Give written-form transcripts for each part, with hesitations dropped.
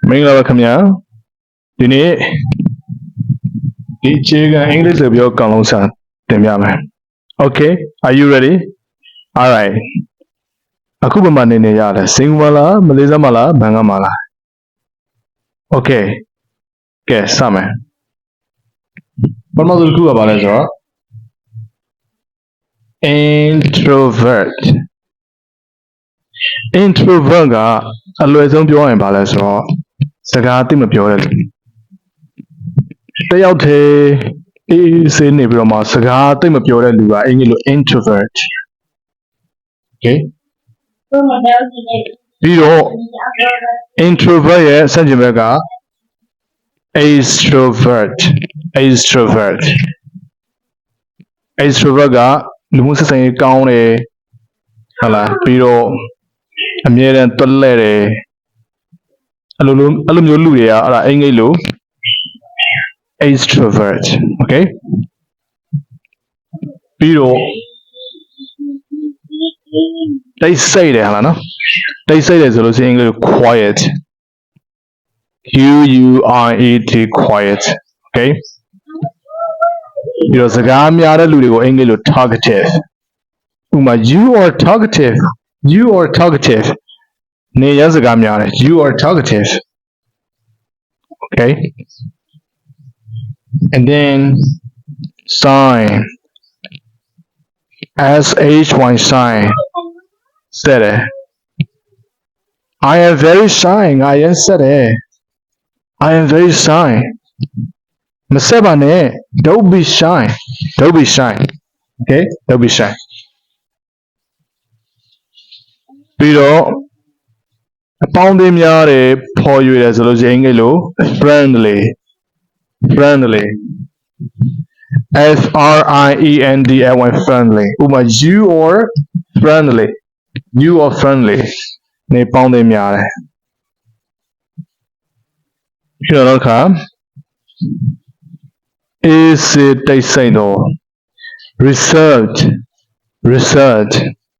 မင်္ဂလာပါခင်ဗျာဒီနေ့ဒီအခြေခံအင်္ဂလိပ်စကားပြောကောင်းလုံးစာတင်ပြမယ် Okay are you ready all right အခုပမာနေနေရတယ်စင်ကာပူလားမလေးရှားမှာလားဘန်ကောက်မှာလား Okay ကဲစမယ်ပထမဆုံးတစ်ခုကဘာလဲဆိုတော့ introvert ကအလွယ်ဆုံးပြောရင်ဘာလဲဆိုတော့စကားသိမပြောတဲ့လူတယောက်တည်းအေးဆေးနေပြီးတော့မှစကားသိမပြောတဲ့လူကအင်္ဂလိပ်လို introvert okay ပြီးတော့ introvert ရဲ့ဆန့်ကျင်ဘက်က extrovert ကလူမှုဆက်ဆံရေးကောင်းတယ်ဟုတ်လားပြီးတော့အမြဲတမ်းတွက်လဲတယ်အဲ့လိုမျိုးလူတွေကအဲ့ဒါအင်္ဂလိပ်လို extrovert okay ပြီးတော့တိတ်ဆိတ်တယ်ဟုတ်လားနော်တိတ်ဆိတ်တယ်ဆိုလို့ရှိရင်အင်္ဂလိပ်လို quiet quiet okay ပြီးတော့စကားများတဲ့လူတွေကိုအင်္ဂလိပ်လို talkative ဥပမာ you are talkative နေရစကားများတယ် you are talkative okay and then sign SHY sign said it I am very shy ငါရမ်းဆက်တယ် I am very shy မဆက်ပါနဲ့ don't be shy okay don't be shy ပြီးတော့အပေါင်းအသင်းများတယ်ပေါ်ရွေတယ်ဆိုလို့ရှိရင်အင်္ဂလိပ်လို friendly friendly ဥပမာ you are friendly နေပေါင်းအသင်းများတယ်ပြီးတော့ခါ is it တိတ်ဆိတ်တော့ research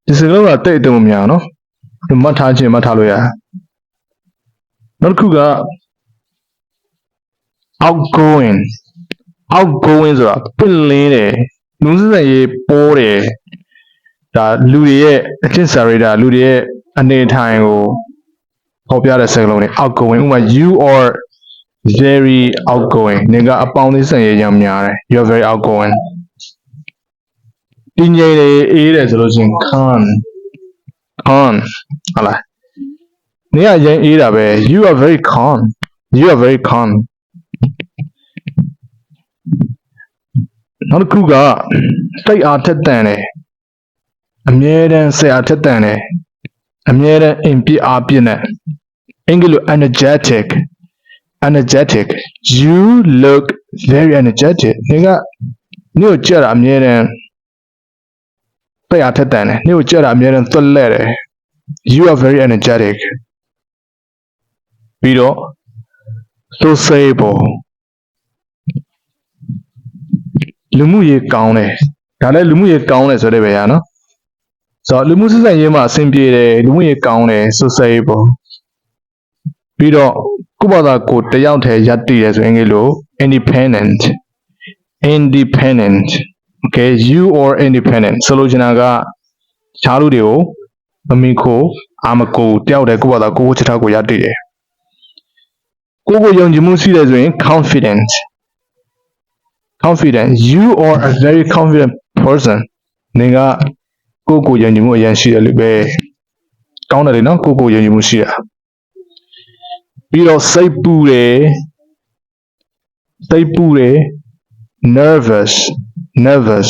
ဒီစကားကတိတ်တုံများနော်မှတ်ထားလို့ရနောက်တစ်ခုက outgoing ဆိုတာပင်လင်းတယ်လူစစရေးပိုးတယ်ဒါလူတွေရဲ့အကျင့်စာရိတ္တလူတွေရဲ့အနေထိုင်ကိုဖော်ပြတဲ့စကားလုံးတွေ outgoing ဥပမာ you are very outgoing နေကအပေါင်းအသင်းဆိုင်ရေးရမ်းများတယ် you are very outgoing တင်းငိမ့်တယ်အေးတယ်ဆိုလို့ရှိရင် calm ဟုတ်လားနေကရမ်းအေးတာပဲ you are very calm နောက်တစ်ခုကစိတ်အားထက်သန်တယ်အမြဲတမ်းစိတ်အားထက်သန်တယ်အမြဲတမ်းအင်ပြည့်အားပြည့်နဲ့အင်္ဂလိပ်လို energetic you look very energetic နေကိုကြက်တာအမြဲတမ်းစိတ်အားထက်သန်တယ်နေကိုကြက်တာအမြဲတမ်းသွက်လက်တယ် you are very energetic ပြီးတော့ sociable လူမှုရေးကောင်းတယ်ဒါလည်းလူမှုရေးကောင်းတယ်ဆိုတဲ့ပဲရနော်ဆိုတော့လူမှုဆက်ဆံရေးမှာအဆင်ပြေတယ်လူမှုရေးကောင်းတယ် sociable ပြီးတော့ကိုယ့်ဘာသာကိုတယောက်တည်းရပ်တည်တယ်ဆိုရင်အင်္ဂလိပ်လို independent okay you are independent ဆိုလိုချင်တာကခြားလူတွေကိုမမီခိုအာမကိုတယောက်တည်းကိုယ့်ဘာသာကိုယ်ချထားကိုရပ်တည်တယ်ကိုယ်ယုံကြည်မှုရှိတယ်ဆိုရင် confident you are a very confident person နေကကိုယ်ယုံကြည်မှုအရင်ရှိတယ်လို့ပဲကောင်းတယ်လေနော်ကိုယ်ယုံကြည်မှုရှိတာပြီးတော့စိတ်ပူတယ် nervous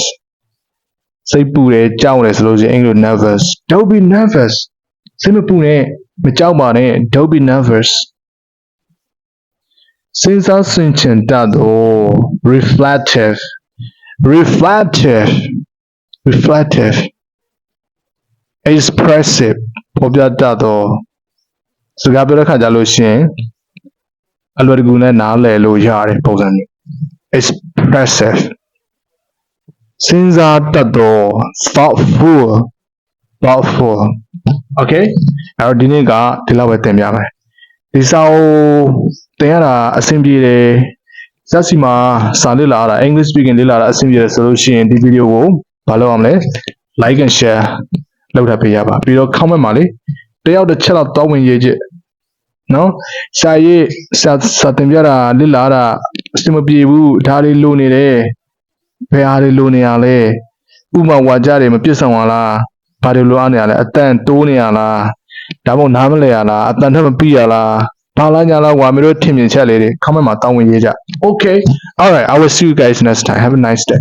စိတ်ပူတယ်ကြောက်တယ်ဆိုလို့ရှိရင်အင်္ဂလိပ် nervous don't be nervous စိတ်မပူနဲ့မကြောက်ပါနဲ့ don't be nervous စဉ်းစားဆင်ခြင်တတ်သော reflective expressive ပေါ်ပြတတ်သောစကားပြောတဲ့ခါကြလို့ရှိရင်အလွယ်တကူနဲ့နားလည်လို့ရတဲ့ပုံစံမျိုး expressive စဉ်းစားတတ်သော thoughtful okay အဲ့တော့ဒီနေ့ကဒီလောက်ပဲသင်ပြမယ် ဒီစာအုပ်တင်ရတာအဆင်ပြေတယ်ဇက်စီမှာစာလေ့လာရတာ English speaking လေ့လာတာအဆင်ပြေတယ်ဆိုလို့ရှိရင်ဒီဗီဒီယိုကိုဘာလုပ်ရမလဲ like and share လုပ်ထားပေးရပါပြီးတော့ comment မှာလေတယောက်တစ်ချက်တော့တောင်းဝင်ရေးချက်နော်စာရေးစာတင်ပြတာလေ့လာတာအဆင်မပြေဘူးဒါတွေလိုနေတယ်ဘယ်ဟာတွေလိုနေရလဲဥပမာဝါကြတွေမပြည့်စုံပါလားဘာတွေလိုအပ်နေရလဲအတန်တိုးနေရလားဒါမှမဟုတ်နားမလဲရလားအတန်ထက်မပြီးရလားဘာလားညာလားဝါမျိုးထင်မြင်ချက်လေးတွေ comment မှာတောင်းဝင်ရေးကြ Okay all right I will see you guys next time have a nice day